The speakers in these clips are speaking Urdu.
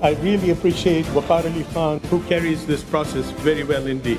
I really appreciate Waqar Ali Khan who carries this process very well indeed.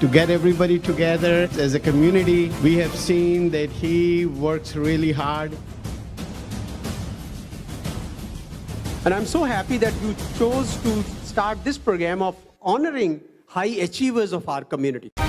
To get everybody together as a community, we have seen that he works really hard. And I'm so happy that you chose to start this program of honoring high achievers of our community.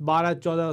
12-14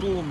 2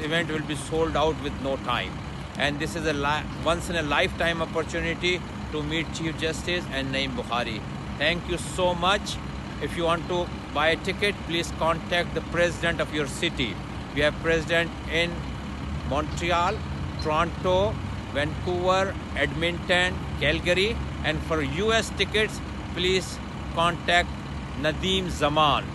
event will be sold out with no time and this is a once in a lifetime opportunity to meet Chief Justice and Naeem Bukhari. Thank you so much. If you want to buy a ticket, please contact the president of your city. We have president in Montreal, Toronto, Vancouver, Edmonton, Calgary, and for US tickets, please contact Nadeem Zaman.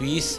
20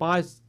5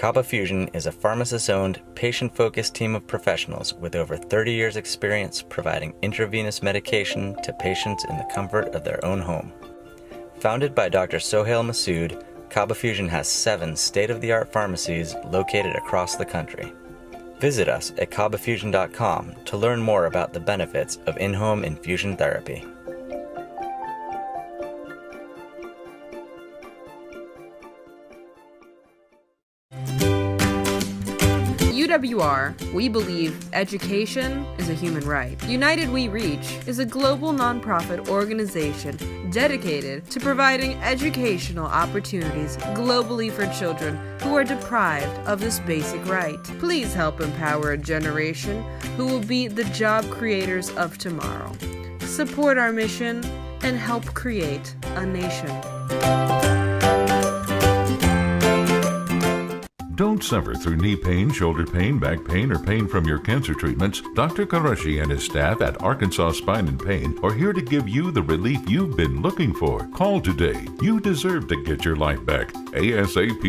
Kaba Fusion is a pharmacist-owned, patient-focused team of professionals with over 30 years' experience providing intravenous medication to patients in the comfort of their own home. Founded by Dr. Sohail Masood, Kaba Fusion has 7 state-of-the-art pharmacies located across the country. Visit us at kabafusion.com to learn more about the benefits of in-home infusion therapy. UWR, we believe education is a human right. United We Reach is a global nonprofit organization dedicated to providing educational opportunities globally for children who are deprived of this basic right. Please help empower a generation who will be the job creators of tomorrow. Support our mission and help create a nation. Don't suffer through knee pain, shoulder pain, back pain, or pain from your cancer treatments. Dr. Qureshi and his staff at Arkansas Spine and Pain are here to give you the relief you've been looking for. Call today. You deserve to get your life back ASAP.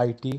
IT,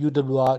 UWR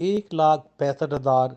1,65,000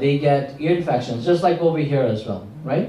they get ear infections just like over here as well, right?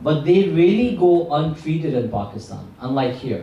but they really go untreated in Pakistan, unlike here.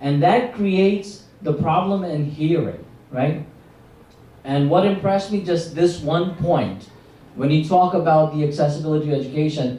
And that creates the problem in hearing, right? And what impressed me, just this one point, when you talk about the accessibility to education,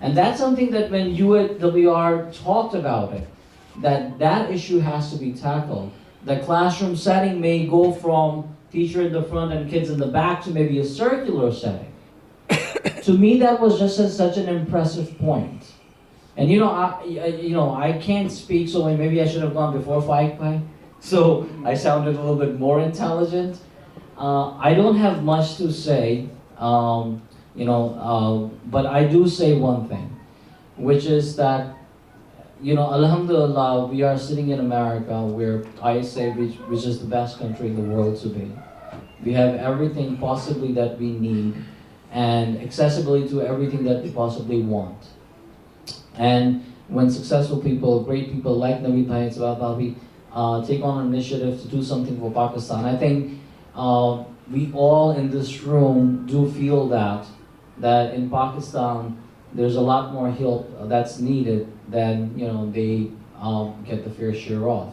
And that's something that when UWR talked about it, that issue has to be tackled. The classroom setting may go from teacher in the front and kids in the back to maybe a circular setting. To me, that was just such an impressive point. And I can't speak, so maybe I should have gone before Faik. So I sounded a little bit more intelligent. I don't have much to say, but I do say one thing, which is that, Alhamdulillah, we are sitting in America where I say which is the best country in the world to be. We have everything possibly that we need and accessibility to everything that we possibly want. And when successful people, great people like Naveed Bhai and Sabah Bhabhi take on an initiative to do something for Pakistan, I think we all in this room do feel that in Pakistan there's a lot more help that's needed than they get the fair share of.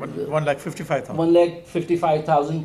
1,55,000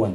1।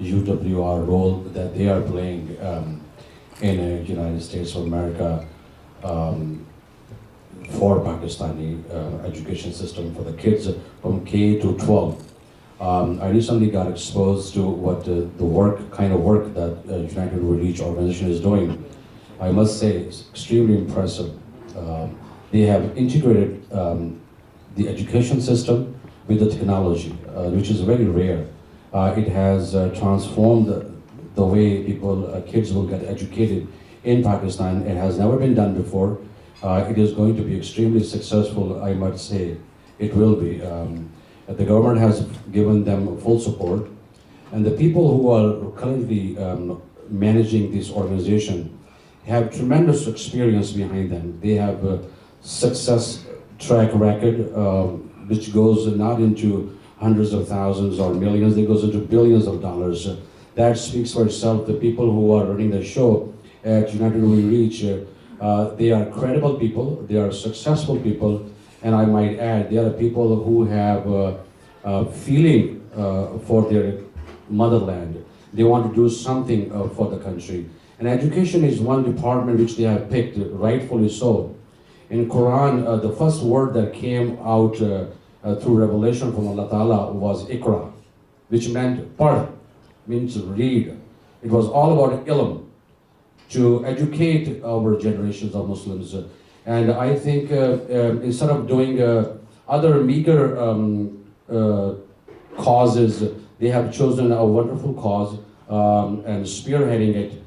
UWR role that they are playing in the United States of America for Pakistani education system for the kids from K to 12. I recently got exposed to what the kind of work that United We Reach organization is doing. I must say it's extremely impressive. They have integrated the education system with the technology, which is very rare. It has transformed the way kids will get educated in Pakistan. It has never been done before. It is going to be extremely successful, I might say. It will be. The government has given them full support. And the people who are currently managing this organization have tremendous experience behind them. They have a success track record, which goes not into hundreds of thousands or millions, it goes into billions of dollars. That speaks for itself. The people who are running the show at United We Reach, they are credible people, they are successful people, and I might add, they are people who have a feeling for their motherland. They want to do something for the country. And education is one department which they have picked, rightfully so. In Quran, the first word that came out through revelation from Allah Ta'ala was Iqra, which meant pad, means read. It was all about ilm, to educate our generations of Muslims. And I think instead of doing other meager causes, they have chosen a wonderful cause and spearheading it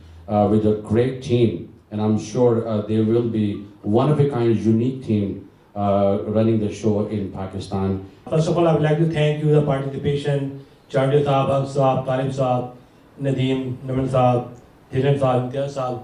with a great team. And I'm sure they will be one of a kind, unique team running the show in Pakistan. First of all, I would like to thank you for the participation. Chardi Saab, Haq Saab, Talib Saab, Nadeem, Naman Saab, Hiran Saab, Imtiaz Saab,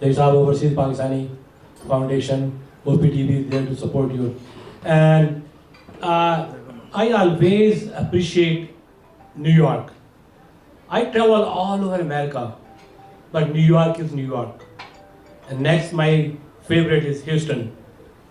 they have Overseas Pakistani Foundation, OPTV, there to support you. And I always appreciate New York. I travel all over America, but New York is New York. And next, my favorite is Houston,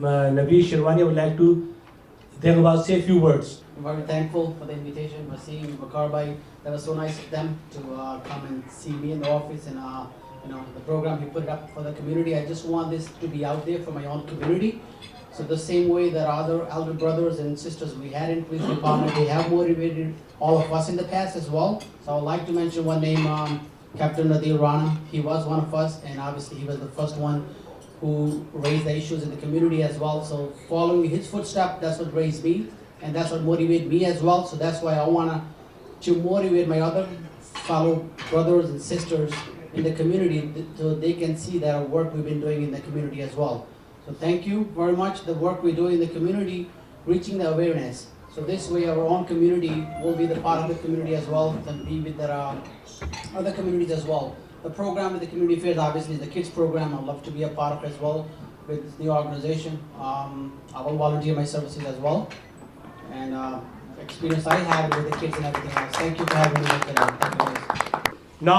Naveed Shirwani, I would like to say a few words. I'm very thankful for the invitation. Wasim, Bakar, that was so nice of them to come and see me in the office and the program he put up for the community. I just want this to be out there for my own community. So the same way that other elder brothers and sisters we had in police department, they have motivated all of us in the past as well. So I would like to mention one name, Captain Nadir Rana. He was one of us, and obviously he was the first one who raised the issues in the community as well. So following his footsteps, that's what raised me, and that's what motivated me as well. So that's why I want to motivate my other fellow brothers and sisters in the community so they can see that work we've been doing in the community as well. So thank you very much. The work we do in the community, reaching the awareness. So this way our own community will be the part of the community as well, and be with the other communities as well. The program with the community affairs obviously is the kids program. I'd love to be a part of it as well with this new organization. I will volunteer my services as well. And experience I have with the kids and everything else. Thank you for having me here today. Thank you guys. Now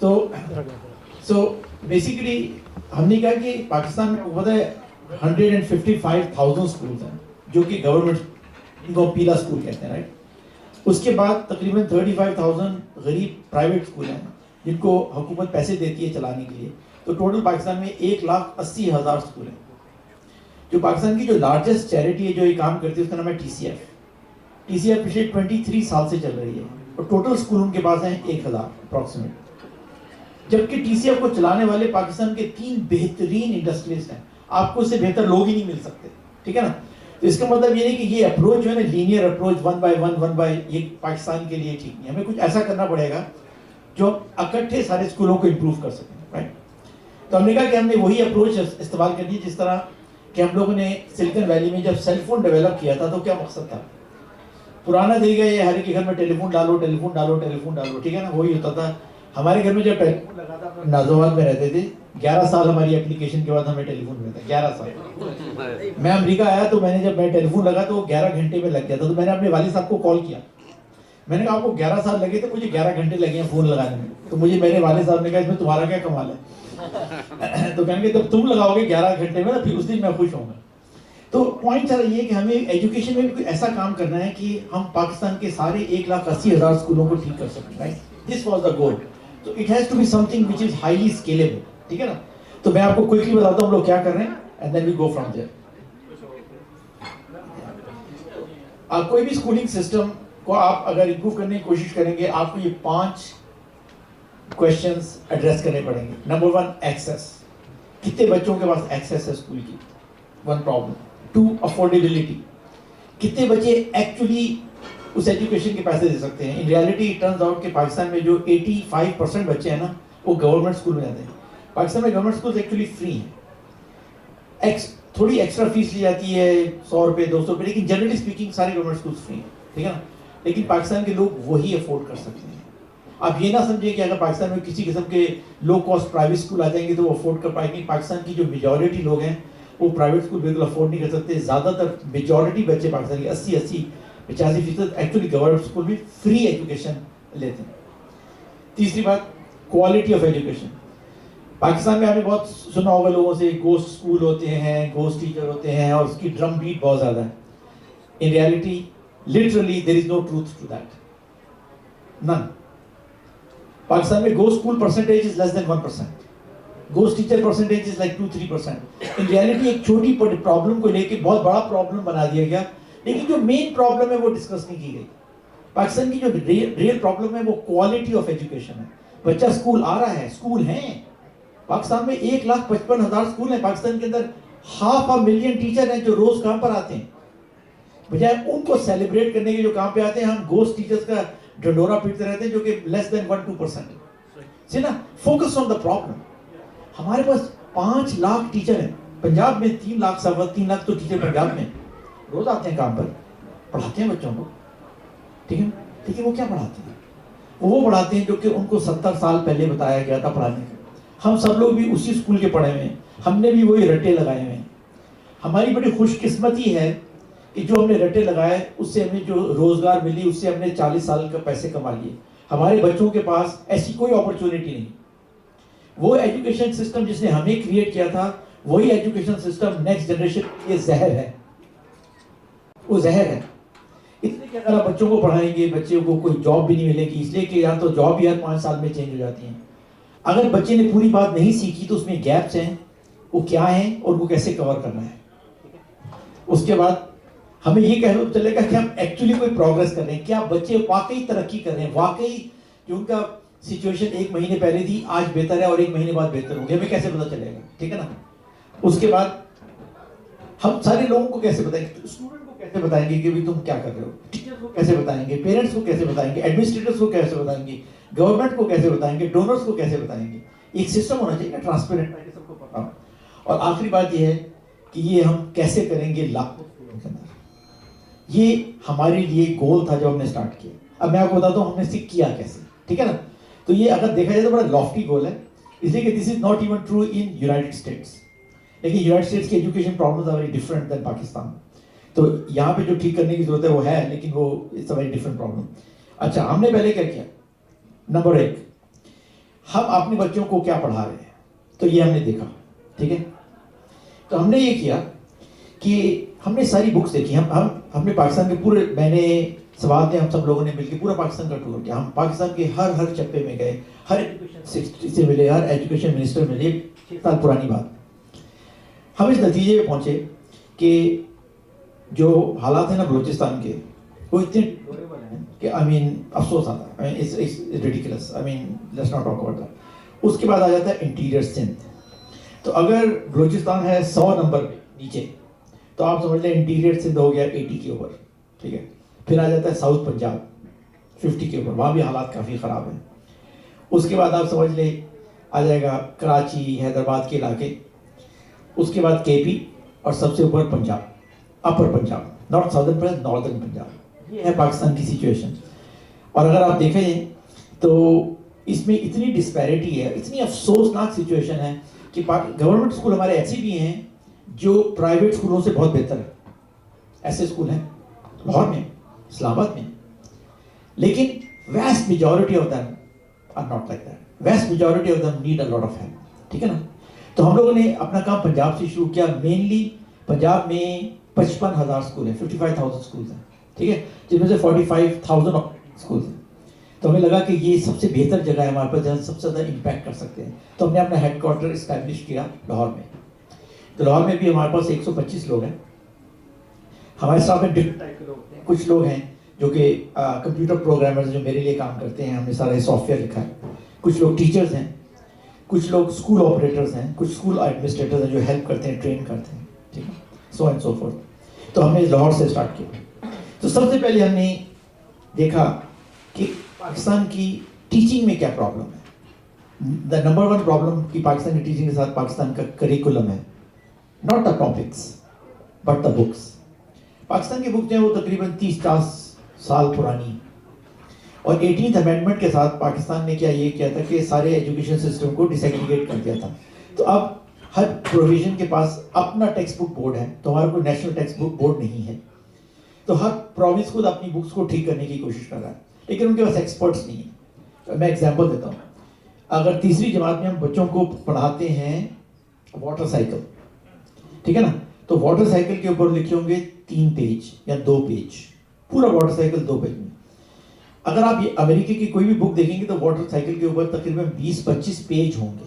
So basically ہم نے کہا کہ پاکستان میں پتہ ہے 155,000 اسکولز ہیں جو کہ گورنمنٹ ان کو پیلا اسکول کہتے ہیں رائٹ. اس کے بعد تقریباً 35,000 غریب پرائیویٹ اسکول ہیں جن کو حکومت پیسے دیتی ہے چلانے کے لیے. تو ٹوٹل پاکستان میں 1,80,000 اسکول ہیں. جو پاکستان کی جو لارجسٹ چیریٹی ہے جو یہ کام کرتی ہے اس کا نام ہے TCF. TCF پچھلے 23 سال سے چل رہی ہے اور ٹوٹل اسکول ان کے پاس ہیں 1,000 اپروکسیمیٹ. جبکہ TCF کو چلانے والے پاکستان کے 3 بہترین انڈسٹریلسٹ ہیں. آپ کو اس سے بہتر لوگ ہی نہیں مل سکتے, ٹھیک ہے نا. تو اس کا مطلب یہ نہیں کہ یہ اپروچ جو ہے نا لینئر اپروچ 1 by 1 یہ پاکستان کے لیے ٹھیک نہیں. ہمیں کچھ ایسا کرنا پڑے گا جو اکٹھے سارے اسکولوں کو امپروو کر سکیں رائٹ. تو ہم نے کہا کہ ہم نے وہی اپروچ استعمال کرنی ہے جس طرح کہ ہم لوگوں نے سلیکن ویلی میں جب سیل فون ڈیولپ کیا تھا تو کیا مقصد تھا. پرانا طریقہ یہ ہر ایک گھر میں ٹیلی فون ڈالو, ٹھیک ہے نا, وہی ہوتا تھا. ہمارے گھر میں جب ٹیلی فون لگا تھا نازوات میں رہتے تھے 11 سال ہماری اپلیکیشن کے بعد ہمیں ٹیلی فون ملتا. 11 سال. میں امریکہ آیا تو میں نے جب میں ٹیلی فون لگا تو 11 گھنٹے میں لگ گیا تھا. تو میں نے اپنے والد صاحب کو کال کیا, میں نے کہا آپ کو 11 سال لگے تو مجھے 11 گھنٹے لگے ہیں فون لگانے میں. تو مجھے میرے والد صاحب نے کہا اس میں تمہارا کیا کمال ہے. تو کہیں گے جب تم لگاؤ گے 11 گھنٹے میں نا پھر اس دن میں خوش ہوں گا. تو پوائنٹ سارا یہ ہے کہ ہمیں ایجوکیشن میں بھی کوئی ایسا کام کرنا ہے کہ ہم پاکستان کے سارے 1,80,000 اسکولوں کو ٹھیک کر سکیں right. This was the goal. تو it has to be something which is highly scalable, ٹھیک ہے نا. تو میں آپ کو کوئکلی بتاتا ہوں ہم لوگ کیا کر رہے ہیں and then we go from there. آپ کوئی بھی اسکولنگ سسٹم کو آپ اگر امپروو کرنے کی کوشش کریں گے آپ کو یہ 5 کوشچنس ایڈریس کرنے پڑیں گے. Number 1 access. کتنے بچوں کے پاس ایکسیس ہے اسکول کی, 1 پرابلم. 2 افورڈیبلٹی. کتنے بچے ایکچولی اس ایجوکیشن کے پیسے دے سکتے ہیں. In reality it turns out کہ پاکستان میں جو 85% بچے ہیں نا وہ گورنمنٹ اسکول میں جاتے ہیں. پاکستان میں گورنمنٹ اسکول ایکچولی فری ہیں. تھوڑی ایکسٹرا فیس لی جاتی ہے 100 روپے 200 روپے, لیکن جنرلی اسپیکنگ سارے گورنمنٹ اسکولس فری ہیں, ٹھیک ہے نا. لیکن پاکستان کے لوگ وہی افورڈ کر سکتے ہیں. آپ یہ نہ سمجھیں کہ اگر پاکستان میں کسی قسم کے لو کاسٹ پرائیویٹ اسکول آ جائیں گے تو وہ افورڈ کر پائیں گے. پاکستان کی جو میجورٹی لوگ ہیں وہ پرائیویٹ اسکول بالکل افورڈ نہیں کر سکتے. زیادہ تر میجورٹی بچے پاکستان کے 80-85% ایکچولی گورنمنٹ اسکول میں فری ایجوکیشن لیتے ہیں. تیسری بات کوالٹی آف ایجوکیشن. پاکستان میں آپ نے بہت سنا ہوگا لوگوں سے گوسٹ اسکول ہوتے ہیں, گوسٹ ٹیچر ہوتے ہیں اور اس کی ڈرم بیٹ بہت زیادہ ہے. In reality literally there is no truth to that. None. Pakistan میں ghost school percentage is less than 1%. Ghost teacher percentage is like 2-3%. In reality ایک چھوٹی پرابلم کو لے کے بہت بڑا پرابلم بنا دیا گیا, لیکن جو مین پرابلم ہے وہ ڈسکس نہیں کی گئی. پاکستان کی جو ریئل پرابلم ہے وہ کوالٹی آف ایجوکیشن ہے. بچہ اسکول آ رہا ہے, اسکول ہیں پاکستان میں 1,55,000 اسکول ہیں. پاکستان کے اندر 500,000 ٹیچر ہیں جو روز کام پر آتے ہیں. بجائے ان کو سیلیبریٹ کرنے کے جو کام پہ آتے ہیں ہم گوسٹ ٹیچرز کا ڈنڈورا پیٹتے رہتے ہیں جو کہ لیس دین 1-2%. سی نا, فوکس آن دا پرابلم. ہمارے پاس 5 لاکھ ٹیچر ہیں پنجاب میں, 3 لاکھ 3 لاکھ تو ٹیچر پنجاب میں روز آتے ہیں کام پر, پڑھاتے ہیں بچوں کو, ٹھیک ہے. لیکن وہ کیا پڑھاتے ہیں؟ وہ پڑھاتے ہیں جو کہ ان کو 70 سال پہلے بتایا گیا تھا پڑھانے کا. ہم سب لوگ بھی اسی اسکول کے پڑھے ہوئے ہیں, ہم نے بھی وہی رٹے لگائے ہوئے ہیں. ہماری بڑی خوش قسمتی ہے کہ جو ہم نے رٹے لگائے اس سے ہمیں جو روزگار ملی اس سے ہم نے 40 سال کا پیسے کما لیے. ہمارے بچوں کے پاس ایسی کوئی اپرچونٹی نہیں. وہ ایجوکیشن سسٹم جس نے ہمیں کریٹ کیا تھا وہی ایجوکیشن سسٹم نیکسٹ جنریشن کے لیے زہر ہے. وہ زہر ہے اس لیے کہ اگر آپ بچوں کو پڑھائیں گے بچے کو کوئی جاب بھی نہیں ملے گی, اس لیے کہ یا تو جاب ہی ہر 5 سال میں چینج ہو جاتی ہیں. اگر بچے نے پوری بات نہیں سیکھی تو اس میں گیپس ہیں, وہ کیا ہیں اور وہ کیسے کور کرنا ہے. اس کے بعد ہمیں یہ کہنا چلے گا کہ ہم ایکچولی کوئی پروگرس کر رہے ہیں, کیا بچے واقعی ترقی کر رہے ہیں, واقعی جو ان کا سچویشن 1 مہینے پہلے تھی آج بہتر ہے اور 1 مہینے بعد بہتر ہوگی. ہمیں کیسے پتا چلے گا, ٹھیک ہے نا. اس کے بعد ہم سارے لوگوں کو کیسے بتائیں گے, اسٹوڈنٹ کو کیسے بتائیں گے کہ بھی تم کیا کر رہے ہو, ٹیچرس کو کیسے بتائیں گے, پیرنٹس کو کیسے بتائیں گے, ایڈمنسٹریٹرس کو کیسے بتائیں گے, گورنمنٹ کو کیسے بتائیں گے, ڈونرس کو کیسے بتائیں گے. ایک سسٹم ہونا چاہیے ٹرانسپیرنٹ کہ سب کو پتا ہو. اور آخری بات یہ ہے کہ یہ ہم کیسے کریں گے لاکھوں اسکولوں کے اندر. یہ ہمارے لیے گول تھا جو ہم نے اسٹارٹ کیا. اب میں آپ کو بتاتا ہوں ہم نے اسے کیا کیسے, ٹھیک ہے نا. تو یہ اگر دیکھا جائے تو بڑا لافٹی گول ہے, اس لیے کہ this is not even true in United States. لیکن یونائٹیڈ اسٹیٹس کی education problems are very different than Pakistan. تو یہاں پہ جو ٹھیک کرنے کی ضرورت ہے وہ ہے, لیکن وہ it's a very different problem. اچھا, ہم نے پہلے کیا کیا. نمبر 1, ہم اپنے بچوں کو کیا پڑھا رہے ہیں, تو یہ ہم نے دیکھا. ٹھیک ہے. تو ہم نے یہ کیا کہ ہم نے ساری بکس دیکھی. ہم نے پاکستان کے پورے, میں نے سوات نے ہم سب لوگوں نے مل کے پورا پاکستان کا ٹور کیا. ہم پاکستان کے ہر چپے میں گئے, ہر ایجوکیشن سے ملے, ہر ایجوکیشن منسٹر ملے. 6 سال پرانی بات. ہم اس نتیجے میں پہنچے کہ جو حالات ہیں نا بلوچستان کے, وہ اتنے کہ افسوس آتا ہے. Ridiculous. Let's not talk about that. اس کے بعد آ جاتا ہے انٹیریئر سندھ. تو اگر بلوچستان ہے 100 نمبر پہ نیچے, تو آپ سمجھ لیں انٹیریئر سندھ ہو گیا 80 کے اوپر. ٹھیک ہے. پھر آ جاتا ہے ساؤتھ پنجاب 50 کے اوپر, وہاں بھی حالات کافی خراب ہیں. اس کے بعد آپ سمجھ لیں آ جائے گا کراچی, حیدرآباد کے علاقے. اس کے بعد کے پی, اور سب سے اوپر Punjab, upper Punjab, not southern Punjab, northern Punjab. یہ ہے پاکستان کی سچویشن. اور اگر آپ دیکھیں تو اس میں اتنی ڈسپیرٹی ہے, اتنی افسوسناک سچویشن ہے کہ گورنمنٹ اسکول ہمارے ایسے بھی ہیں جو پرائیویٹ اسکولوں سے بہت بہتر ہے. ایسے اسکول ہیں لاہور میں, اسلام آباد میں, لیکن vast majority of them are not like that. Vast majority of them need a lot of help. ٹھیک ہے نا. تو ہم لوگوں نے اپنا کام پنجاب سے شروع کیا. مینلی پنجاب میں 55,000 اسکول ہیں, 55,000 اسکولز ہیں. ٹھیک ہے. جن میں سے 45,000 اسکولز ہیں. تو ہمیں لگا کہ یہ سب سے بہتر جگہ ہے ہمارے پاس جہاں سب سے زیادہ امپیکٹ کر سکتے ہیں. تو ہم نے اپنا ہیڈ کوارٹر اسٹیبلش کیا لاہور میں. تو لاہور میں بھی ہمارے پاس 125 لوگ ہیں. ہمارے ساتھ میں ڈفرنٹ ٹائپ کے لوگ ہیں. کچھ لوگ ہیں جو کہ کمپیوٹر پروگرامرز جو میرے لیے کام کرتے ہیں, ہم نے سارا سافٹ ویئر لکھا ہے. کچھ لوگ ٹیچرز ہیں, کچھ لوگ اسکول آپریٹرز ہیں, کچھ اسکول ایڈمنسٹریٹرز ہیں جو ہیلپ کرتے ہیں, ٹرین کرتے ہیں. ٹھیک ہے. So and so forth. تو ہم نے لاہور سے اسٹارٹ کیا. تو سب سے پہلے ہم نے دیکھا کہ پاکستان کی ٹیچنگ میں کیا پرابلم ہے. دا نمبر 1 پرابلم کی پاکستان کی ٹیچنگ کے ساتھ پاکستان کا کریکولم ہے. Not the topics but the books. Pakistan کی بک جو ہے وہ تقریباً 30-40 سال پرانی. اور 18th امینڈمنٹ کے ساتھ پاکستان نے یہ کیا تھا کہ سارے ایجوکیشن سسٹم کو ڈس ایگریگیٹ کر دیا تھا. تو اب ہر پروویژن کے پاس اپنا ٹیکسٹ بک بورڈ ہے. تو ہمارا کوئی نیشنل ٹیکسٹ بک بورڈ نہیں ہے. تو ہر پروونس خود اپنی بکس کو ٹھیک کرنے کی کوشش کر رہا ہے, لیکن ان کے پاس ایکسپرٹس نہیں ہیں. میں ایگزامپل دیتا ہوں. اگر تیسری جماعت میں ہم بچوں کو پڑھاتے ہیں واٹر سائیکل, ٹھیک ہے نا, تو واٹر سائیکل کے اوپر لکھے ہوں گے 3 پیج یا 2 پیج, پورا واٹر سائیکل 2 پیج میں. اگر آپ یہ امریکہ کی کوئی بھی بک دیکھیں گے تو واٹر سائیکل کے اوپر تقریباً 20-25 پیج ہوں گے.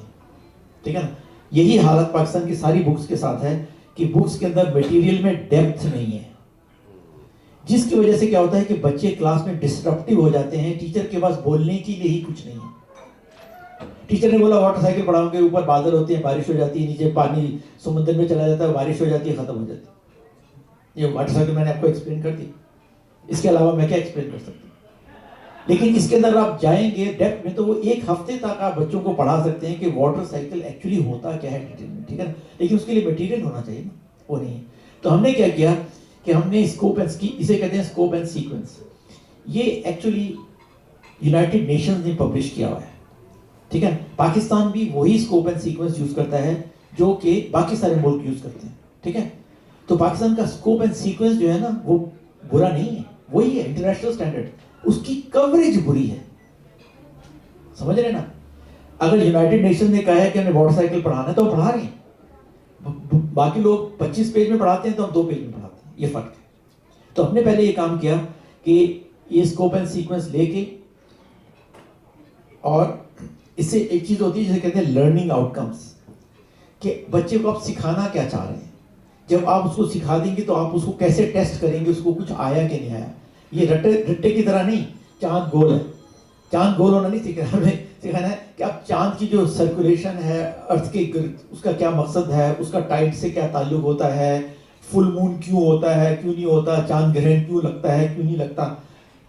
ٹھیک ہے نا. یہی حالت پاکستان کی ساری بکس کے ساتھ ہے کہ بکس کے اندر میٹیریل میں ڈیپتھ نہیں ہے, جس کی وجہ سے کیا ہوتا ہے کہ بچے کلاس میں ڈسٹرپٹیو ہو جاتے ہیں. ٹیچر کے پاس بولنے کے لیے ہی کچھ نہیں ہے. ٹیچر نے بولا واٹر سائیکل پڑھاؤں گے, اوپر بادل ہوتے ہیں, بارش ہو جاتی ہے, نیچے پانی سمندر میں چلا جاتا ہے, بارش ہو جاتی ہے, ختم ہو جاتی ہے. یہ واٹر سائیکل میں نے آپ کو ایکسپلین کر دی. اس کے علاوہ میں کیا ایکسپلین کر سکتا ہوں. لیکن اس کے اندر آپ جائیں گے ڈیپتھ میں تو وہ 1 ہفتے تک آپ بچوں کو پڑھا سکتے ہیں کہ واٹر سائیکل ایکچولی ہوتا کیا ہے ڈیٹیل میں. ٹھیک ہے نا. لیکن اس کے لیے میٹیریل ہونا چاہیے نا, وہ نہیں ہے. تو ہم نے کیا کیا کہ ہم نے اسکوپ اینڈ اسے کہتے ہیں اسکوپ اینڈ سیکوینس. یہ ایکچولی یونائٹڈ نیشنز نے پبلش کیا ہوا ہے. ٹھیک ہے. پاکستان بھی وہی اسکوپ اینڈ سیکوینس یوز کرتا ہے جو کہ باقی سارے ملک یوز کرتے ہیں. ٹھیک ہے. تو پاکستان کا اسکوپ اینڈ سیکوینس جو ہے نا وہ برا نہیں ہے, وہی ہے انٹرنیشنل اسٹینڈرڈ. اس کی کوریج بری ہے, سمجھ رہے نا. اگر یونائٹڈ نیشن نے کہا ہے کہ ہمیں واٹر سائیکل پڑھانا ہے تو وہ پڑھا رہے ہیں. باقی لوگ 25 پیج میں پڑھاتے ہیں تو ہم 2 پیج میں پڑھاتے ہیں. یہ فرق ہے. تو ہم نے پہلے یہ کام کیا کہ یہ اسکوپ اینڈ سیکوینس لے کے, اور اس سے ایک چیز ہوتی ہے جسے کہتے ہیں لرننگ آؤٹ کمس, کہ بچے کو آپ سکھانا کیا چاہ رہے ہیں. جب آپ اس کو سکھا دیں گے تو آپ اس کو کیسے ٹیسٹ کریں گے, اس کو کچھ آیا کہ نہیں آیا. یہ رٹے کی طرح نہیں, چاند گول ہے, چاند گول ہونا نہیں سیکھنا. ہمیں سکھانا ہے کہ اب چاند کی جو سرکولیشن ہے ارتھ کے گرد, اس کا کیا مقصد ہے, اس کا ٹائڈ سے کیا تعلق ہوتا ہے, فل مون کیوں ہوتا ہے, کیوں نہیں ہوتا, چاند گرہن کیوں لگتا ہے, کیوں نہیں لگتا.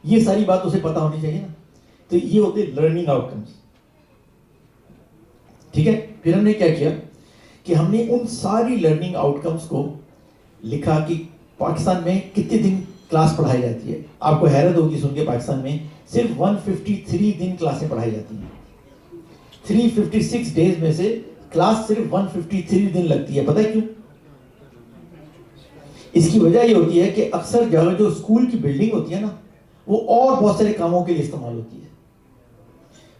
یہ ساری بات اسے پتہ ہونی چاہیے نا. تو یہ ہوتے لرننگ آؤٹ کمس. ٹھیک ہے. پھر ہم نے کیا کیا کہ ہم نے ان ساری لرننگ آؤٹ کمس کو لکھا کہ پاکستان میں کتنے دن کلاس پڑھائی جاتی ہے. آپ کو حیرت ہوگی سن کے, پاکستان میں صرف 153 دن کلاسیں پڑھائی جاتی ہیں. 356 ڈیز میں سے کلاس صرف 153 دن لگتی ہے. پتہ ہے کیوں؟ اس کی وجہ یہ ہوتی ہے کہ اکثر جگہ جو اسکول کی بلڈنگ ہوتی ہے نا, وہ اور بہت سارے کاموں کے لیے استعمال ہوتی ہے.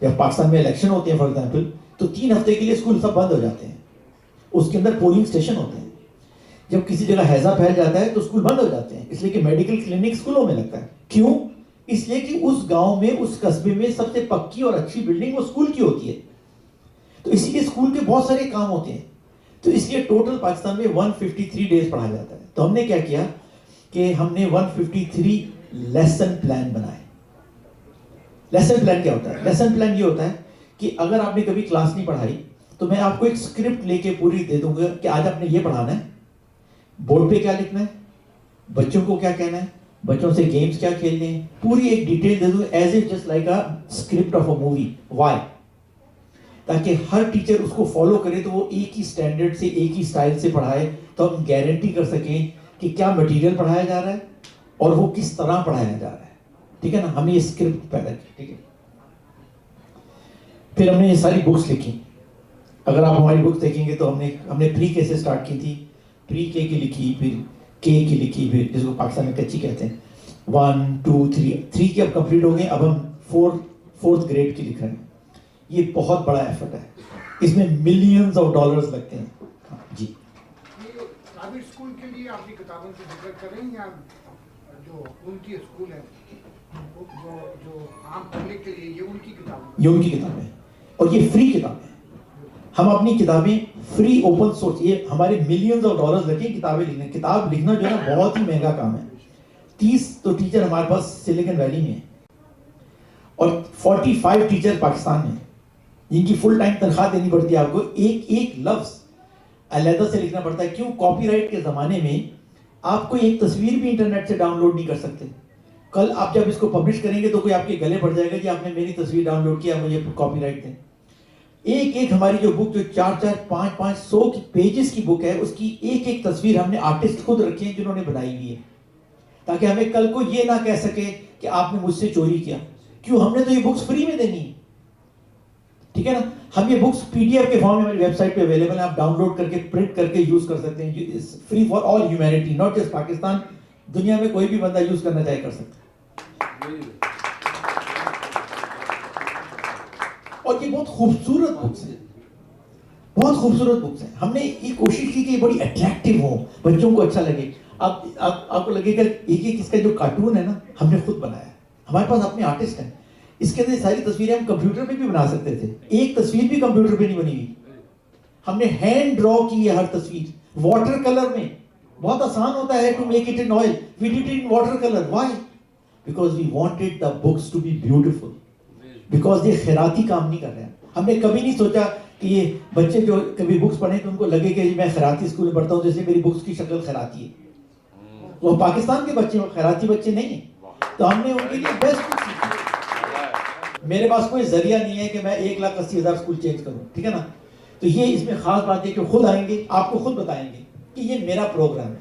جب پاکستان میں الیکشن ہوتے ہیں فار ایگزامپل, تو 3 ہفتے کے لیے اسکول سب بند ہو جاتے ہیں. اس کے اندر پولنگ اسٹیشن ہوتے ہیں. جب کسی جگہ ہیضہ پھیل جاتا ہے تو اسکول بند ہو جاتے ہیں, اس لیے کہ میڈیکل کلینک اسکولوں میں لگتا ہے. کیوں؟ اس لیے کہ اس گاؤں میں, اس قصبے میں سب سے پکی اور اچھی بلڈنگ وہ اسکول کی ہوتی ہے. تو اسی لیے اسکول کے بہت سارے کام ہوتے ہیں. تو اس لیے ٹوٹل پاکستان میں 153 ڈیز پڑھایا جاتا ہے. تو ہم نے کیا کیا کہ ہم نے 153 لیسن پلان بنائے. لیسن پلان کیا ہوتا ہے؟ لیسن پلان یہ ہوتا ہے کہ اگر آپ نے کبھی کلاس نہیں پڑھائی تو میں آپ کو ایک اسکرپٹ لے کے پوری دے دوں گا کہ آج آپ نے یہ پڑھانا ہے, بورڈ پہ کیا لکھنا ہے, بچوں کو کیا کہنا ہے, بچوں سے گیمز کیا کھیلنے ہیں, پوری ایک ڈیٹیل دے دوں as a just like a script of a movie. Why? تاکہ ہر ٹیچر اس کو فالو کرے تو وہ ایک ہی اسٹینڈرڈ سے, ایک ہی اسٹائل سے پڑھائے, تو ہم گارنٹی کر سکیں کہ کیا مٹیریل پڑھایا جا رہا ہے اور وہ کس طرح پڑھایا جا رہا ہے. ٹھیک ہے نا, ہم نے یہ اسکرپٹ پیدا کی. ٹھیک ہے, پھر ہم نے یہ ساری بکس لکھی. اگر آپ ہماری بکس دیکھیں گے تو ہم نے پری کے سے اسٹارٹ کی تھی. پری کے کی لکھی, پھر کے کی لکھی, پھر جس کو پاکستان میں کچی کہتے ہیں. 1 2 3 کے اب کمپلیٹ ہو گئے. اب ہم 4th گریڈ کی لکھ رہے ہیں. یہ بہت بڑا ایفرٹ ہے, اس میں ملینز آف ڈالرز لگتے ہیں. جی, پرائیویٹ اسکول کے لیے آپ کی کتابوں سے ذکر کریں یا جو ان کی اسکول ہے جو عام پبلک کے لیے یہ ان کی کتابیں؟ یہ ان کی کتابیں اور یہ فری کتابیں. ہم اپنی کتابیں فری اوپن سورس, یہ ہمارے ملینز آف ڈالرز لگے کتابیں لکھنے. کتاب لکھنا جو ہے نا بہت ہی مہنگا کام ہے. 30 تو ٹیچر ہمارے پاس سلیکن ویلی میں ہیں اور 45 ٹیچر پاکستان میں, جن کی فل ٹائم تنخواہ دینی پڑتی ہے آپ کو. ایک لفظ علیحدہ سے لکھنا پڑتا ہے. کیوں؟ کاپی رائٹ کے زمانے میں آپ کو ایک تصویر بھی انٹرنیٹ سے ڈاؤن لوڈ نہیں کر سکتے. کل آپ جب اس کو پبلش کریں گے تو کوئی آپ کے گلے پڑ جائے گا کہ آپ نے میری تصویر ڈاؤن لوڈ کیا, مجھے کاپی رائٹ دیں. ایک ہماری جو بک جو 400-500 کی پیجز کی بک ہے, اس کی ایک تصویر ہم نے آرٹسٹ خود رکھے ہیں جنہوں نے بنائی ہوئی ہے, تاکہ ہمیں کل کو یہ نہ کہہ سکے کہ آپ نے مجھ سے چوری کیا. کیوں؟ ہم نے تو یہ بکس فری میں دینی ہے. ٹھیک ہے نا, ہم یہ بکس PDF کے فارم میں ہماری ویب سائٹ پہ اویلیبل ہیں. آپ ڈاؤن لوڈ کر کے پرنٹ کر کے یوز کر سکتے ہیں. Free for all humanity, not just Pakistan, دنیا میں کوئی بھی بندہ یوز کرنا چاہے کر سکتا ہے. اور یہ بہت خوبصورت بکس ہیں, بہت خوبصورت بکس ہیں. ہم نے یہ کوشش کی کہ یہ بڑی اٹریکٹیو ہوں, بچوں کو اچھا لگے. آپ کو لگے گا ایک اس کا جو کارٹون ہے نا ہم نے خود بنایا. ہمارے پاس اپنے آرٹسٹ ہیں. اس کے اندر ساری تصویریں ہم کمپیوٹر پہ بھی بنا سکتے تھے. ایک تصویر بھی کمپیوٹر پہ نہیں بنی ہوئی. ہم نے ہینڈ ڈرا کی ہے ہر تصویر واٹر کلر میں. بہت آسان ہوتا ہے to make it in oil. We did it in water colour. Why? Because we wanted the books to be beautiful. Because یہ خیراتی کام نہیں کر رہے ہیں. ہم نے کبھی نہیں سوچا کہ یہ بچے جو کبھی بکس پڑھیں تو ان کو لگے کہ میں خیراتی اسکول میں پڑھتا ہوں جیسے میری بکس کی شکل خیراتی ہے. وہ پاکستان کے بچے خیراتی بچے نہیں ہیں. تو ہم نے ان کے لیے بیسٹ بکس سیکھی. میرے پاس کوئی ذریعہ نہیں ہے کہ میں 1,80,000 اسکول چینج کروں. ٹھیک ہے نا, تو یہ اس میں خاص بات ہے کہ خود آئیں گے, آپ کو خود بتائیں گے کہ یہ میرا پروگرام ہے,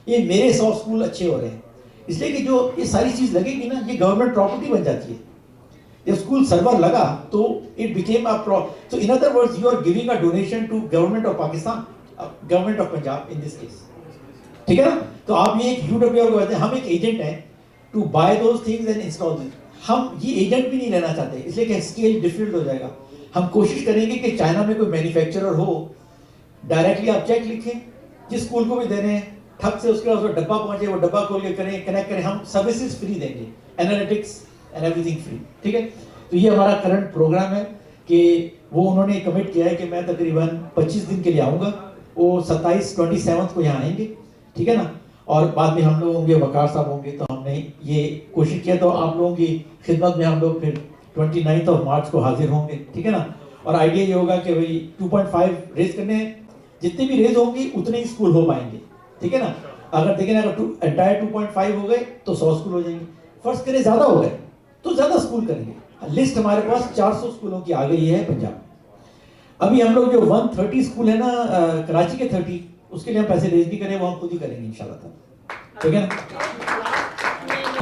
یہ میرے 100 اسکول اچھے ہو رہے ہیں. اس لیے کہ جو یہ ساری چیز لگے گی نا یہ گورنمنٹ پراپرٹی بن جاتی ہے. جب اسکول سرور لگا تو it became so in other words you are giving a donation to government of Pakistan, government of Punjab in this case. ٹھیک ہے نا, تو آپ یہ ایک UWR کو کہتے ہیں, ہم ایک ایجنٹ ہیں to buy those things and install them. ہم یہ ایجنٹ بھی نہیں لینا چاہتے اس لیے کہ اسکیل ڈفرینٹ ہو جائے گا. ہم کوشش کریں گے کہ چائنا میں کوئی مینوفیکچرر ہو, ڈائریکٹلی آپ چیک لکھیں جس اسکول کو بھی دینے ہیں, ٹھپ سے اس کے بعد ڈبہ پہنچے, وہ ڈبہ کھول کے کریں, کنیکٹ کریں. ہم سروسز فری دیں گے, analytics and every thing free. ٹھیک ہے, تو یہ ہمارا کرنٹ پروگرام ہے کہ وہ انہوں نے کمٹ کیا ہے کہ میں تقریباً 25 دن کے لیے آؤں گا. وہ 27 کو یہاں آئیں گے. ٹھیک ہے نا, اور بعد میں ہم لوگ ہوں گے, وقار صاحب ہوں گے. تو ہم نے یہ کوشش کیا, تو آپ لوگوں کی خدمت میں ہم لوگ پھر 29 مارچ کو حاضر ہوں گے. ٹھیک ہے نا, اور آئیڈیا یہ ہوگا کہ بھائی 2.5 ریز کرنے ہیں, جتنے بھی ریز ہوں گی اتنے ہی اسکول ہو پائیں گے. ٹھیک ہے نا, اگر دیکھیں اگر انٹائر 2.5 ہو گئے تو 100 اسکول ہو جائیں گے. فرض کریں زیادہ ہو گئے تو زیادہ اسکول کریں گے. لسٹ ہمارے پاس 400 اسکولوں کی آ گئی ہے پنجاب. ابھی ہم لوگ جو 130 اسکول ہے نا کراچی کے 30, اس کے لیے ہم پیسے ریز نہیں کریں, وہ ہم خود ہی کریں گے انشاءاللہ. ٹھیک ہے نا,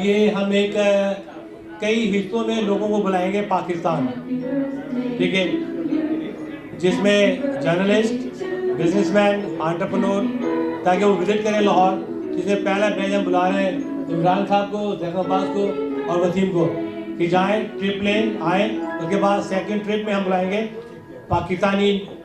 یہ ہم ایک کئی حصوں میں لوگوں کو بلائیں گے پاکستان. ٹھیک ہے, جس میں جرنلسٹ, بزنس مین, آنٹرپرنور, تاکہ وہ وزٹ کریں لاہور. جس میں پہلا پیج ہم بلا رہے ہیں عمران صاحب کو, زیخ عباس کو اور وسیم کو کہ جائیں, ٹرپ لیں, آئیں. اس کے بعد سیکنڈ ٹرپ میں ہم بلائیں گے Pakistani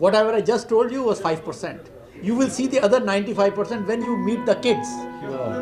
Whatever I just told you was 5%. You will see the other 95% when you meet the kids.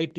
IT,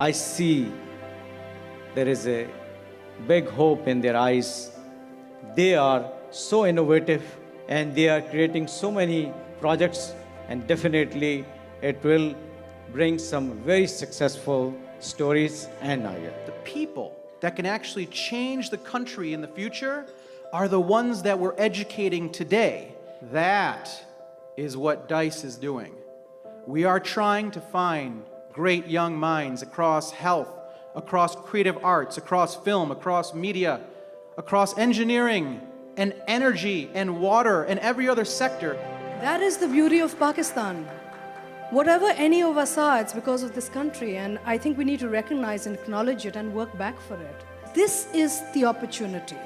I see there is a big hope in their eyes. They are so innovative and they are creating so many projects, and definitely it will bring some very successful stories and ideas. The people that can actually change the country in the future are the ones that we're educating today. That is what DICE is doing. We are trying to find great young minds across health, across creative arts, across film, across media, across engineering and energy and water and every other sector. That is the beauty of Pakistan. Whatever any of us are, it's because of this country, and I think we need to recognize and acknowledge it and work back for it. This is the opportunity.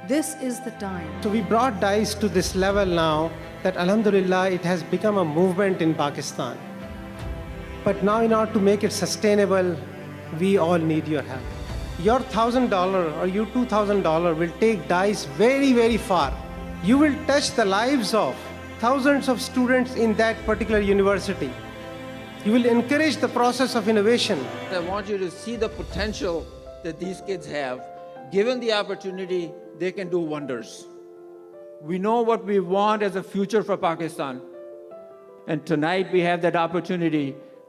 This is the time. So we brought DICE to this level now that Alhamdulillah it has become a movement in Pakistan. But now in order to make it sustainable, we all need your help. Your $1,000 or your $2,000 will take DICE very, very far. You will touch the lives of thousands of students in that particular university. You will encourage the process of innovation. I want you to see the potential that these kids have. Given the opportunity, they can do wonders. We know what we want as a future for Pakistan. And tonight we have that opportunity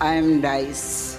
I am DICE.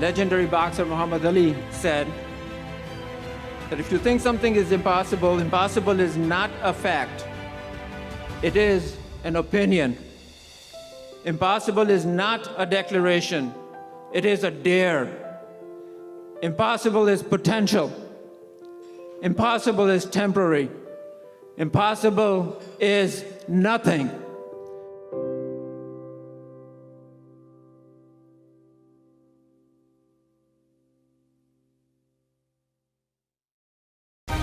legendary boxer Muhammad Ali said, that if you think something is impossible, impossible is not a fact. It is an opinion. Impossible is not a declaration. It is a dare. Impossible is potential. Impossible is temporary. Impossible is nothing.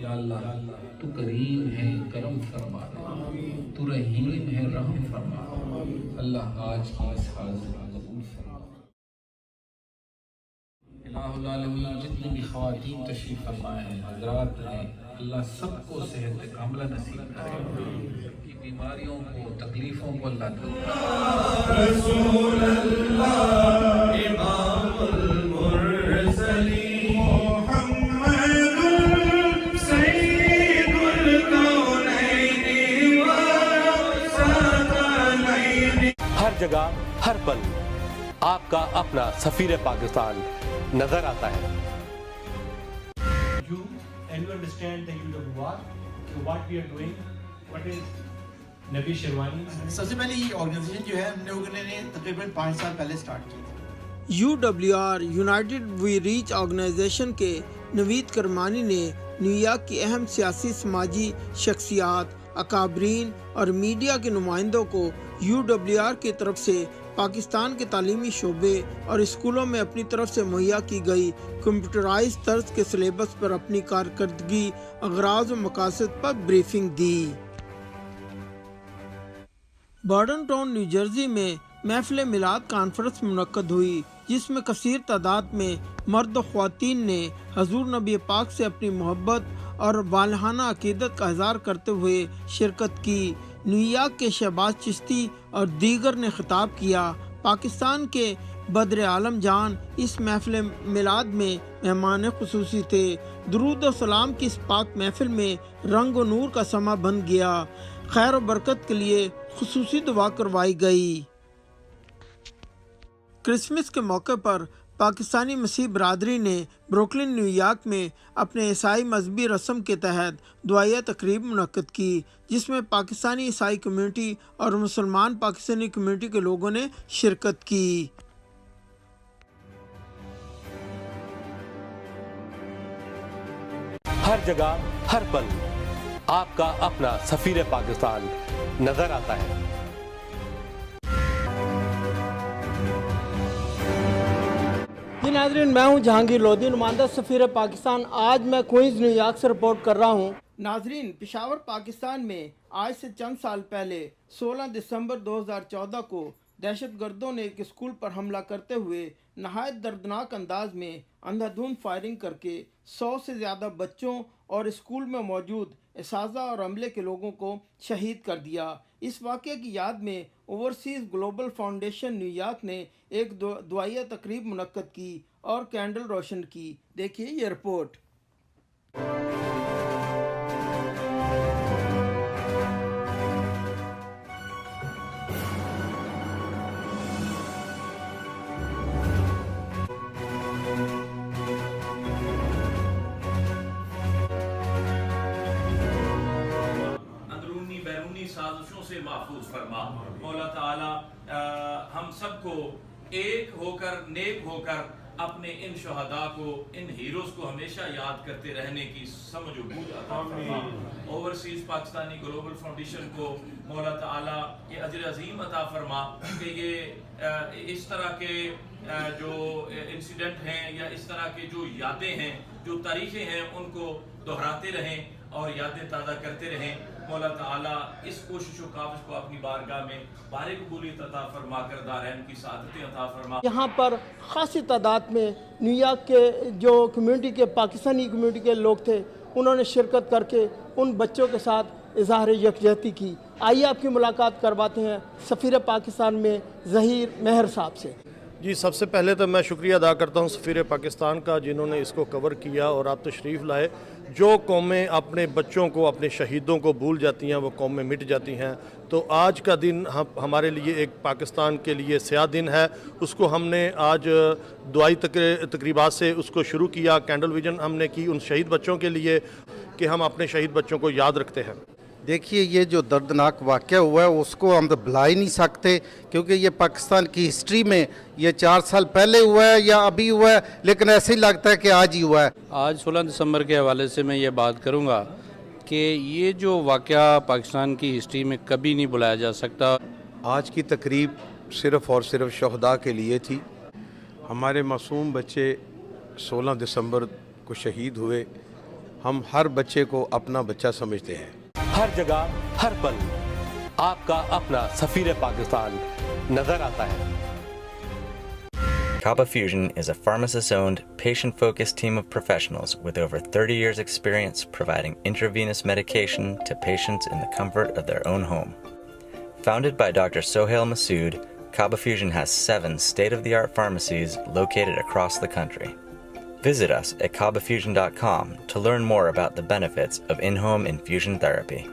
یا اللہ تو کریم ہے کرم فرما دے، تو رحیم ہے رحم فرما دے۔ اللہ آج کی اس حاضری قبول فرما۔ الہ العالمین جتنی بھی خواتین تشریف فرمائے ہیں، حضرات ہیں، اللہ سب کو صحت کاملہ نصیب کرے، کی بیماریوں کو تکلیفوں کو اللہ دور کرے۔ رسول اللہ امام المرسلین محمد سید الکونین والثقلین۔ ہر جگہ ہر پل آپ کا اپنا سفیر پاکستان نظر آتا ہے۔ You and you understand the UWR, so what we are doing, what is نبی شیروانی۔ سب سے پہلے یہ آرگنائزیشن جو ہے ہم لوگوں نے تقریباً 5 سال پہلے سٹارٹ کی تھی۔ UWR united we reach organization کے نوید کرمانی نے نیو یارک کی اہم سیاسی سماجی شخصیات، اکابرین اور میڈیا کے نمائندوں کو UWR کی طرف سے پاکستان کے تعلیمی شعبے اور اسکولوں میں اپنی طرف سے مہیا کی گئی کمپیوٹرائز طرز کے سلیبس پر اپنی کارکردگی، اغراض و مقاصد پر بریفنگ دی۔ بارڈن ٹاؤن نیو جرسی میں محفل میلاد کانفرنس منعقد ہوئی، جس میں کثیر تعداد میں مرد و خواتین نے حضور نبی پاک سے اپنی محبت اور والہانہ عقیدت کا اظہار کرتے ہوئے شرکت کی۔ نیو یارک کے شہباز چشتی اور دیگر نے خطاب کیا۔ پاکستان کے بدر عالم جان اس محفل میلاد میں مہمان خصوصی تھے۔ درود و سلام کی اس پاک محفل میں رنگ و نور کا سماں بن گیا۔ خیر و برکت کے لیے خصوصی دعا کروائی گئی۔ کرسمس کے موقع پر پاکستانی مسیح برادری نے بروکلن نیو یارک میں اپنے عیسائی مذہبی رسم کے تحت دعائیہ تقریب منعقد کی، جس میں پاکستانی عیسائی کمیونٹی اور مسلمان پاکستانی کمیونٹی کے لوگوں نے شرکت کی۔ ہر جگہ ہر پل آپ کا اپنا سفیر پاکستان نظر آتا ہے۔ جی ناظرین، میں ہوں جہانگیر لودھی، نمائندہ سفیر پاکستان۔ آج میں کوئنز نیو یارک سے رپورٹ کر رہا ہوں۔ ناظرین، پشاور پاکستان میں آج سے چند سال پہلے 16 دسمبر 2014 کو دہشت گردوں نے ایک اسکول پر حملہ کرتے ہوئے نہایت دردناک انداز میں اندھا دھند فائرنگ کر کے 100 سے زیادہ بچوں اور اسکول میں موجود اساتذہ اور عملے کے لوگوں کو شہید کر دیا۔ اس واقعے کی یاد میں overseas global foundation new York نے ایک دعائیہ تقریب منعقد کی اور کینڈل روشن کی۔ دیکھیے یہ رپورٹ۔ سازشوں سے محفوظ فرما مولا تعالی، ہم سب کو ایک ہو کر نیک ہو کر اپنے ان شہداء کو، ان ہیروز کو ہمیشہ یاد کرتے رہنے کی سمجھ و بوجھ عطا فرما۔ اوورسیز پاکستانی گلوبل فاؤنڈیشن کو مولا تعالی یہ اجر عظیم عطا فرما کہ یہ اس طرح کے جو انسیڈنٹ ہیں یا اس طرح کے جو یادیں ہیں، جو تاریخیں ہیں، ان کو دہراتے رہیں اور یادیں تازہ کرتے رہیں۔ مولا تعالیٰ اس کوشش و کاوش کو اپنی بارگاہ میں بار قبولیت عطا فرما کر دارین کی سعادتیں عطا فرما۔ یہاں پر خاصی تعداد میں نیو یارک کے جو کمیونٹی کے پاکستانی کمیونٹی کے لوگ تھے، انہوں نے شرکت کر کے ان بچوں کے ساتھ اظہار یکجہتی کی۔ آئیے آپ کی ملاقات کرواتے ہیں سفیر پاکستان میں ظہیر مہر صاحب سے۔ جی، سب سے پہلے تو میں شکریہ ادا کرتا ہوں سفیر پاکستان کا، جنہوں نے اس کو کور کیا اور آپ تشریف لائے۔ جو قومیں اپنے بچوں کو، اپنے شہیدوں کو بھول جاتی ہیں، وہ قومیں مٹ جاتی ہیں۔ تو آج کا دن ہمارے لیے ایک پاکستان کے لیے سیاہ دن ہے۔ اس کو ہم نے آج دعائی تقریبات سے اس کو شروع کیا۔ کینڈل ویژن ہم نے کی ان شہید بچوں کے لیے کہ ہم اپنے شہید بچوں کو یاد رکھتے ہیں۔ دیکھیے، یہ جو دردناک واقعہ ہوا ہے اس کو ہم تو بھلا ہی نہیں سکتے، کیونکہ یہ پاکستان کی ہسٹری میں یہ 4 سال پہلے ہوا ہے یا ابھی ہوا ہے، لیکن ایسے ہی لگتا ہے کہ آج ہی ہوا ہے۔ آج 16 دسمبر کے حوالے سے میں یہ بات کروں گا کہ یہ جو واقعہ پاکستان کی ہسٹری میں کبھی نہیں بھلایا جا سکتا۔ آج کی تقریب صرف اور صرف شہداء کے لیے تھی۔ ہمارے معصوم بچے 16 دسمبر کو شہید ہوئے، ہم ہر بچے کو اپنا بچہ سمجھتے ہیں. ہر جگہ ہر پل آپ کا اپنا سفیر پاکستان نظر آتا ہے. Kaba Fusion is a pharmacist-owned, patient-focused team of professionals with over 30 years' experience providing intravenous medication to patients in the comfort of their own home. Founded by Dr. Sohail Masood, Kaba Fusion has 7 state-of-the-art pharmacies located across the country. Visit us at kabafusion.com to learn more about the benefits of in-home infusion therapy.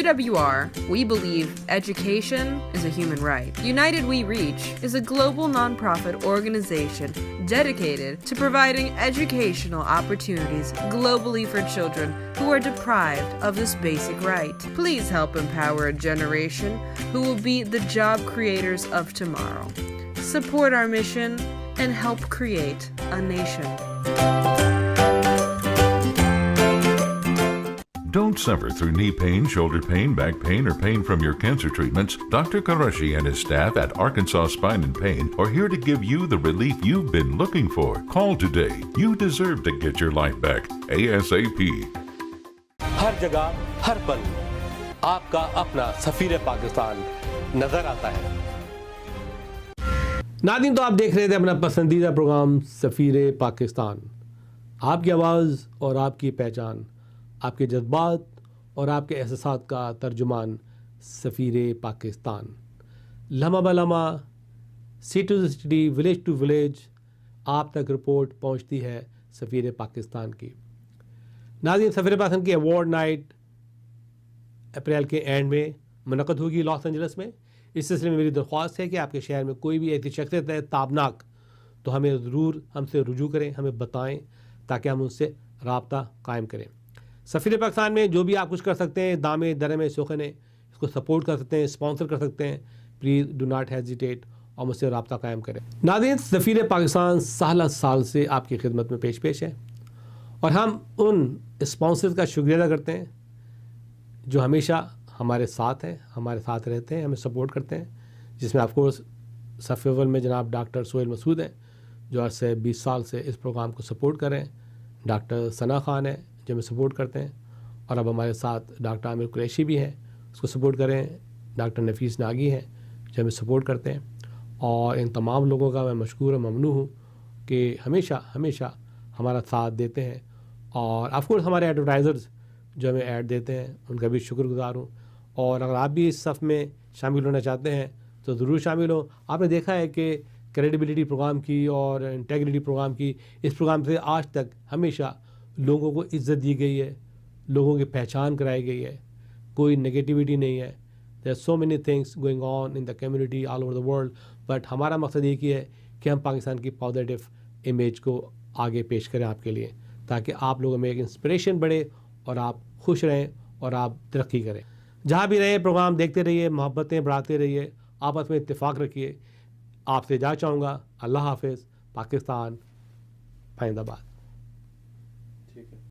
UWR, we believe education is a human right. United We Reach is a global nonprofit organization dedicated to providing educational opportunities globally for children who are deprived of this basic right. Please help empower a generation who will be the job creators of tomorrow. Support our mission and help create a nation. Don't suffer through knee pain, shoulder pain, back pain, or pain from your cancer treatments. Dr. Qureshi and his staff at Arkansas Spine and Pain are here to give you the relief you've been looking for. Call today. You deserve to get your life back. ASAP. ہر جگہ ہر پل آپ کا اپنا سفیر پاکستان نظر آتا ہے. ناظرین، تو آپ دیکھ رہے تھے اپنا پسندیدہ پروگرام سفیر پاکستان. آپ کی آواز اور آپ کی پہچان، آپ کے جذبات اور آپ کے احساسات کا ترجمان سفیر پاکستان. لمحہ بہ لمحہ، city to city, village to village آپ تک رپورٹ پہنچتی ہے سفیر پاکستان کی. ناظرین، سفیر پاکستان کی ایوارڈ نائٹ اپریل کے اینڈ میں منعقد ہوگی لاس اینجلس میں. اس سلسلے میں میری درخواست ہے کہ آپ کے شہر میں کوئی بھی ایسی شخصیت ہے تابناک تو ہمیں ضرور ہم سے رجوع کریں، ہمیں بتائیں تاکہ ہم ان سے رابطہ قائم کریں. سفیر پاکستان میں جو بھی آپ کچھ کر سکتے ہیں، دامے درمے سوخنے، اس کو سپورٹ کر سکتے ہیں، اسپانسر کر سکتے ہیں. پلیز ڈو ناٹ ہیزیٹیٹ اور مجھ سے رابطہ قائم کریں. ناظرین، سفیر پاکستان سالہ سال سے آپ کی خدمت میں پیش ہے اور ہم ان اسپانسر کا شکریہ ادا کرتے ہیں جو ہمیشہ ہمارے ساتھ ہیں، ہمارے ساتھ رہتے ہیں، ہمیں سپورٹ کرتے ہیں. جس میں آف کورس صف اول میں جناب ڈاکٹر سہیل مسعود ہیں جو آج سے 20 سال سے اس پروگرام کو سپورٹ کر رہے ہیں. ڈاکٹر ثنا خان ہیں جو ہمیں سپورٹ کرتے ہیں، اور اب ہمارے ساتھ ڈاکٹر عامر قریشی بھی ہیں، اس کو سپورٹ کریں. ڈاکٹر نفیس ناگی ہیں جو ہمیں سپورٹ کرتے ہیں. اور ان تمام لوگوں کا میں مشکور و ممنون ہوں کہ ہمیشہ ہمارا ساتھ دیتے ہیں. اور آف کورس ہمارے ایڈورٹائزرز جو ہمیں ایڈ دیتے ہیں ان کا بھی شکر گزار ہوں. اور اگر آپ بھی اس صف میں شامل ہونا چاہتے ہیں تو ضرور شامل ہوں. آپ نے دیکھا ہے کہ کریڈیبلٹی پروگرام کی اور انٹیگریٹی پروگرام کی، اس پروگرام سے آج تک ہمیشہ لوگوں کو عزت دی گئی ہے، لوگوں کی پہچان کرائی گئی ہے، کوئی نگیٹیوٹی نہیں ہے. There are so many things going on in the community all over the world, but ہمارا مقصد ایک ہی ہے کہ ہم پاکستان کی پازیٹیو امیج کو آگے پیش کریں آپ کے لیے، تاکہ آپ لوگوں میں ایک انسپریشن بڑھے اور آپ خوش رہیں اور آپ ترقی کریں. جہاں بھی رہے پروگرام دیکھتے رہیے، محبتیں بڑھاتے رہیے، آپس میں اتفاق رکھیے. آپ سے جا چاہوں گا اللہ حافظ. پاکستان پائند آباد.